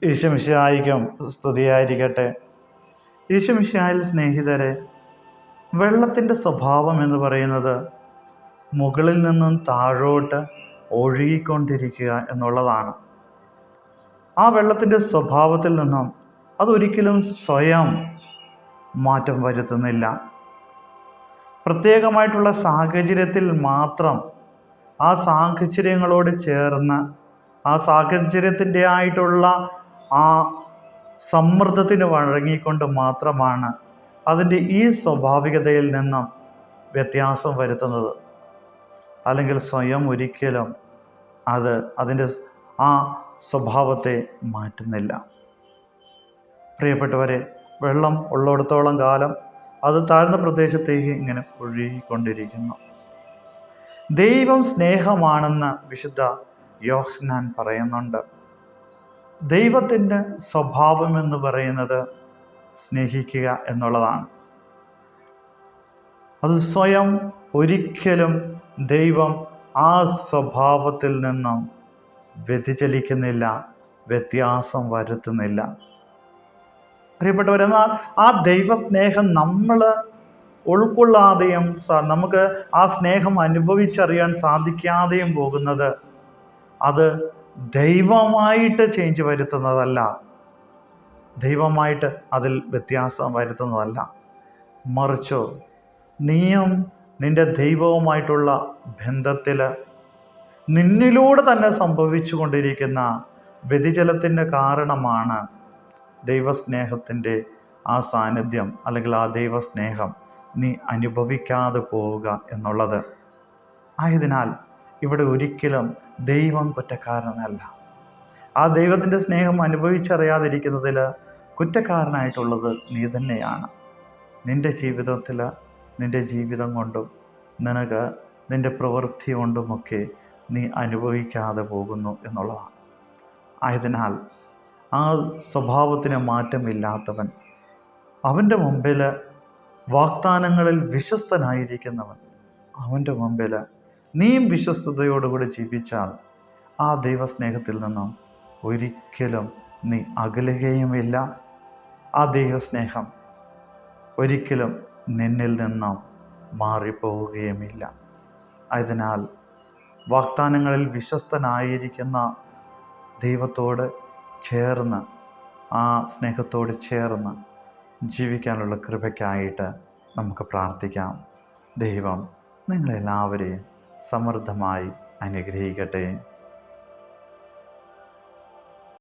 ഈശോമിശിഹായിക്കും സ്തുതിയായിരിക്കട്ടെ. ഈശോമിശിഹായിൽ സ്നേഹിതരെ, വെള്ളത്തിൻ്റെ സ്വഭാവം എന്ന് പറയുന്നത് മുകളിൽ നിന്നും താഴോട്ട് ഒഴുകിക്കൊണ്ടിരിക്കുക എന്നുള്ളതാണ്. ആ വെള്ളത്തിൻ്റെ സ്വഭാവത്തിൽ നിന്നും അതൊരിക്കലും സ്വയം മാറ്റം വരുത്തുന്നില്ല. പ്രത്യേകമായിട്ടുള്ള സാഹചര്യത്തിൽ മാത്രം ആ സാഹചര്യങ്ങളോട് ചേർന്ന് ആ സാഹചര്യത്തിൻ്റെ ആയിട്ടുള്ള ആ സമ്മർദ്ദത്തിന് വഴങ്ങിക്കൊണ്ട് മാത്രമാണ് അതിൻ്റെ ഈ സ്വാഭാവികതയിൽ നിന്നും വ്യത്യാസം വരുത്തുന്നത്. അല്ലെങ്കിൽ സ്വയം ഒരിക്കലും അതിൻ്റെ ആ സ്വഭാവത്തെ മാറ്റുന്നില്ല. പ്രിയപ്പെട്ടവരെ, വെള്ളം ഉള്ളിടത്തോളം കാലം അത് താഴ്ന്ന പ്രദേശത്തേക്ക് ഇങ്ങനെ ഒഴുകിക്കൊണ്ടിരിക്കുന്നു. ദൈവം സ്നേഹമാണെന്ന് വിശുദ്ധ യോഹന്നാൻ പറയുന്നുണ്ട്. ദൈവത്തിൻ്റെ സ്വഭാവം എന്ന് പറയുന്നത് സ്നേഹിക്കുക എന്നുള്ളതാണ്. അത് സ്വയം ഒരിക്കലും ദൈവം ആ സ്വഭാവത്തിൽ നിന്നും വ്യതിചലിക്കുന്നില്ല, വ്യത്യാസം വരുത്തുന്നില്ല. പ്രിയപ്പെട്ടവരെന്നാൽ ആ ദൈവസ്നേഹം നമ്മൾ ഉൾക്കൊള്ളാതെയും നമുക്ക് ആ സ്നേഹം അനുഭവിച്ചറിയാൻ സാധിക്കാതെയും പോകുന്നത് അത് ദൈവമായിട്ട് ചേഞ്ച് വരുത്തുന്നതല്ല, ദൈവമായിട്ട് അതിൽ വ്യത്യാസം വരുത്തുന്നതല്ല. മറിച്ചോ നീയും നിൻ്റെ ദൈവവുമായിട്ടുള്ള ബന്ധത്തിൽ നിന്നിലൂടെ തന്നെ സംഭവിച്ചു കൊണ്ടിരിക്കുന്ന വ്യതിചലത്തിൻ്റെ കാരണമാണ് ദൈവസ്നേഹത്തിൻ്റെ ആ സാന്നിധ്യം, അല്ലെങ്കിൽ ആ ദൈവസ്നേഹം നീ അനുഭവിക്കാതെ പോവുക എന്നുള്ളത്. ആയതിനാൽ ഇവിടെ ഒരിക്കലും ദൈവം കുറ്റക്കാരനല്ല. ആ ദൈവത്തിൻ്റെ സ്നേഹം അനുഭവിച്ചറിയാതിരിക്കുന്നതിൽ കുറ്റക്കാരനായിട്ടുള്ളത് നീ തന്നെയാണ്. നിൻ്റെ ജീവിതത്തിൽ, നിൻ്റെ ജീവിതം കൊണ്ടും നിനക്ക് നിൻ്റെ പ്രവൃത്തി കൊണ്ടുമൊക്കെ നീ അനുഭവിക്കാതെ പോകുന്നു എന്നുള്ളതാണ്. ആയതിനാൽ ആ സ്വഭാവത്തിന് മാറ്റമില്ലാത്തവൻ, അവൻ്റെ മുമ്പിൽ വാഗ്ദാനങ്ങളിൽ വിശ്വസ്തനായിരിക്കുന്നവൻ, അവൻ്റെ മുമ്പിൽ നീയും വിശ്വസ്തയോടുകൂടി ജീവിച്ചാൽ ആ ദൈവസ്നേഹത്തിൽ നിന്നും ഒരിക്കലും നീ അകലുകയുമില്ല. ആ ദൈവസ്നേഹം ഒരിക്കലും നിന്നിൽ നിന്നും മാറിപ്പോവുകയുമില്ല. അതിനാൽ വാഗ്ദാനങ്ങളിൽ വിശ്വസ്തനായിരിക്കുന്ന ദൈവത്തോട് ചേർന്ന്, ആ സ്നേഹത്തോട് ചേർന്ന് ജീവിക്കാനുള്ള കൃപയ്ക്കായിട്ട് നമുക്ക് പ്രാർത്ഥിക്കാം. ദൈവം നിങ്ങളെല്ലാവരെയും സമൃദ്ധമായി അനുഗ്രഹിക്കട്ടെ.